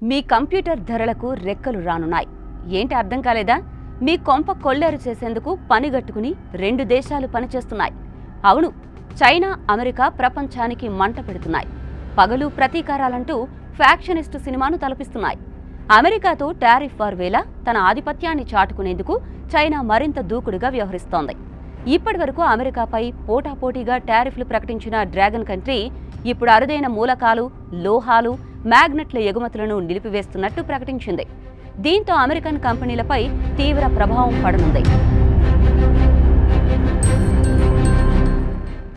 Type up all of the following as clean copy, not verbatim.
మీ computer ధరలకు రెక్కలు రానున్నాయి. ఏంటి అర్థం కాలేదా? మీ కొంప కొల్లేరు చేసేందుకు పనిగట్టుకుని రెండు దేశాలు పనిచేస్తున్నాయి. అవును, చైనా, అమెరికా ప్రపంచానికి మంట పెడుతున్నాయి. పగలు ప్రతీకారాలంటూ ఫ్యాక్షనిస్టు సినిమాను తలపిస్తున్నాయి. అమెరికాతో టారిఫ్ వార్ వేళ తన ఆధిపత్యాన్ని చాటుకునేందుకు చైనా మరింత దూకుడుగా వ్యవహరిస్తోంది. ఇప్పటివరకు అమెరికాపై పోటాపోటీగా టారిఫ్లు ప్రకటించిన డ్రాగన్ కంట్రీ ఇప్పుడు అరుదైన మూలకాలు, లోహాలు, మ్యాగ్నెట్ల ఎగుమతులను నిలిపివేస్తున్నట్టు ప్రకటించింది. దీంతో అమెరికన్ కంపెనీలపై తీవ్ర ప్రభావం పడనుంది.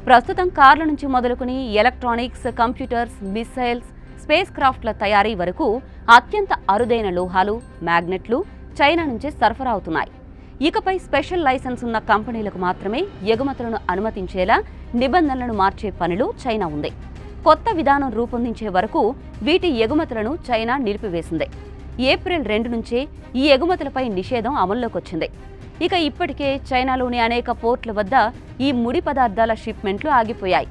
ప్రస్తుతం కార్ల నుంచి మొదలుకుని ఎలక్ట్రానిక్స్, కంప్యూటర్స్, మిసైల్స్, స్పేస్ క్రాఫ్ట్ల తయారీ వరకు అత్యంత అరుదైన లోహాలు, మ్యాగ్నెట్లు చైనా నుంచి సరఫరా అవుతున్నాయి. ఇకపై స్పెషల్ లైసెన్స్ ఉన్న కంపెనీలకు మాత్రమే ఎగుమతులను అనుమతించేలా నిబంధనలను మార్చే పనిలో చైనా ఉంది. కొత్త విధానం రూపొందించే వరకు వీటి ఎగుమతులను చైనా నిలిపివేసింది. ఏప్రిల్ 2 నుంచే ఈ ఎగుమతులపై నిషేధం అమల్లోకొచ్చింది. ఇక ఇప్పటికే చైనాలోని అనేక పోర్ట్ల వద్ద ఈ ముడి పదార్థాల షిప్మెంట్లు ఆగిపోయాయి.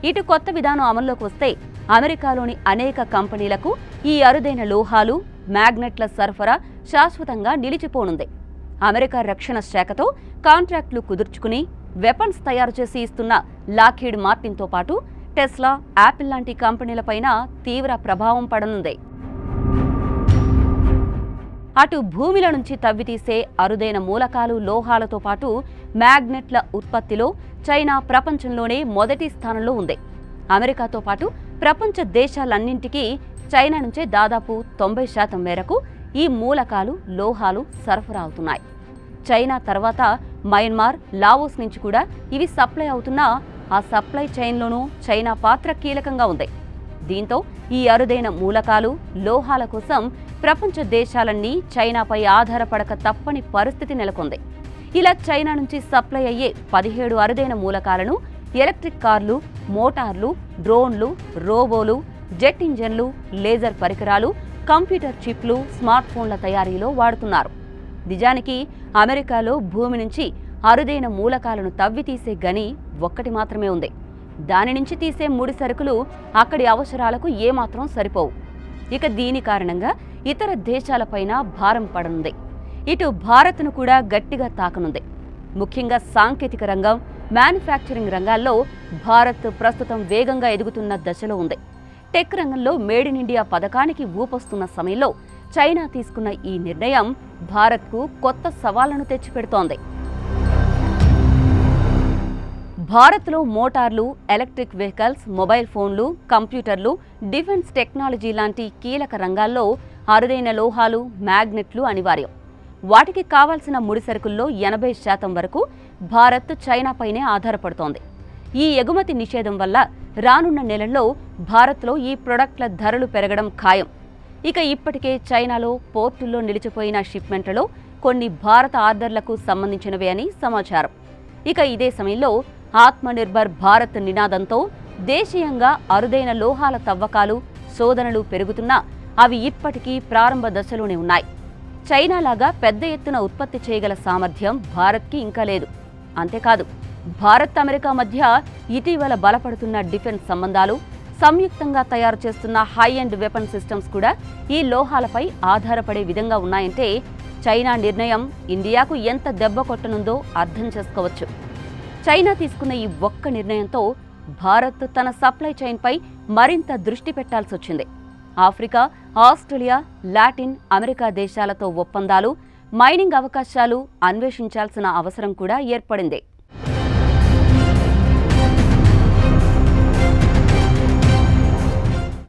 ఇటు కొత్త విధానం అమల్లోకి వస్తే అమెరికాలోని అనేక కంపెనీలకు ఈ అరుదైన లోహాలు, మ్యాగ్నెట్ల సరఫరా శాశ్వతంగా నిలిచిపోనుంది. అమెరికా రక్షణ శాఖతో కాంట్రాక్టులు కుదుర్చుకుని వెపన్స్ తయారు చేసి ఇస్తున్న లాక్హీడ్ మార్టిన్తో పాటు టెస్లా, యాపిల్ లాంటి కంపెనీలపైన తీవ్ర ప్రభావం పడనుంది. అటు భూమిల నుంచి తవ్వితీసే అరుదైన మూలకాలు, లోహాలతో పాటు మ్యాగ్నెట్ల ఉత్పత్తిలో చైనా ప్రపంచంలోనే మొదటి స్థానంలో ఉంది. అమెరికాతో పాటు ప్రపంచ దేశాలన్నింటికీ చైనా నుంచే దాదాపు 90% మేరకు ఈ మూలకాలు, లోహాలు సరఫరా అవుతున్నాయి. చైనా తర్వాత మయన్మార్, లావోస్ నుంచి కూడా ఇవి సప్లై అవుతున్నా ఆ సప్లై చైన్లోనూ చైనా పాత్ర కీలకంగా ఉంది. దీంతో ఈ అరుదైన మూలకాలు, లోహాల కోసం ప్రపంచ దేశాలన్నీ చైనాపై ఆధారపడక తప్పని పరిస్థితి నెలకొంది. ఇలా చైనా నుంచి సప్లై అయ్యే 17 అరుదైన మూలకాలను ఎలక్ట్రిక్ కార్లు, మోటార్లు, డ్రోన్లు, రోబోలు, జెట్ ఇంజన్లు, లేజర్ పరికరాలు, కంప్యూటర్ చిప్లు, స్మార్ట్ ఫోన్ల తయారీలో వాడుతున్నారు. నిజానికి అమెరికాలో భూమి నుంచి అరుదైన మూలకాలను తవ్వి తీసే గని ఒక్కటి మాత్రమే ఉంది. దాని నుంచి తీసే ముడి సరుకులు అక్కడి అవసరాలకు ఏమాత్రం సరిపోవు. ఇక దీని కారణంగా ఇతర దేశాలపైన భారం పడనుంది. ఇటు భారత్ను కూడా గట్టిగా తాకనుంది. ముఖ్యంగా సాంకేతిక రంగం, మ్యానుఫ్యాక్చరింగ్ రంగాల్లో భారత్ ప్రస్తుతం వేగంగా ఎదుగుతున్న దశలో ఉంది. టెక్ రంగంలో మేడ్ ఇన్ ఇండియా పథకానికి ఊపొస్తున్న సమయంలో చైనా తీసుకున్న ఈ నిర్ణయం భారత్కు కొత్త సవాళ్లను తెచ్చిపెడుతోంది. భారత్లో మోటార్లు, ఎలక్ట్రిక్ వెహికల్స్, మొబైల్ ఫోన్లు, కంప్యూటర్లు, డిఫెన్స్ టెక్నాలజీ లాంటి కీలక రంగాల్లో అరుదైన లోహాలు, మ్యాగ్నెట్లు అనివార్యం. వాటికి కావాల్సిన ముడి సరుకుల్లో 80% వరకు భారత్ చైనాపైనే ఆధారపడుతోంది. ఈ ఎగుమతి నిషేధం వల్ల రానున్న నెలల్లో భారత్లో ఈ ప్రొడక్ట్ల ధరలు పెరగడం ఖాయం. ఇక ఇప్పటికే చైనాలో పోర్టుల్లో నిలిచిపోయిన షిప్మెంట్లలో కొన్ని భారత ఆర్డర్లకు సంబంధించినవే అని సమాచారం. ఇక ఇదే సమయంలో ఆత్మనిర్భర్ భారత్ నినాదంతో దేశీయంగా అరుదైన లోహాల తవ్వకాలు, శోధనలు పెరుగుతున్నా అవి ఇప్పటికీ ప్రారంభ దశలోనే ఉన్నాయి. చైనాలాగా పెద్ద ఎత్తున ఉత్పత్తి చేయగల సామర్థ్యం భారత్కి ఇంకా లేదు. అంతేకాదు, భారత్, అమెరికా మధ్య ఇటీవల బలపడుతున్న డిఫెన్స్ సంబంధాలు, సంయుక్తంగా తయారు చేస్తున్న హై ఎండ్ వెపన్ సిస్టమ్స్ కూడా ఈ లోహాలపై ఆధారపడే విధంగా ఉన్నాయంటే చైనా నిర్ణయం ఇండియాకు ఎంత దెబ్బ కొట్టనుందో అర్థం చేసుకోవచ్చు. చైనా తీసుకున్న ఈ ఒక్క నిర్ణయంతో భారత్ తన సప్లై చైన్పై మరింత దృష్టి పెట్టాల్సి వచ్చింది. ఆఫ్రికా, ఆస్ట్రేలియా, లాటిన్ అమెరికా దేశాలతో ఒప్పందాలు, మైనింగ్ అవకాశాలు అన్వేషించాల్సిన అవసరం కూడా ఏర్పడింది.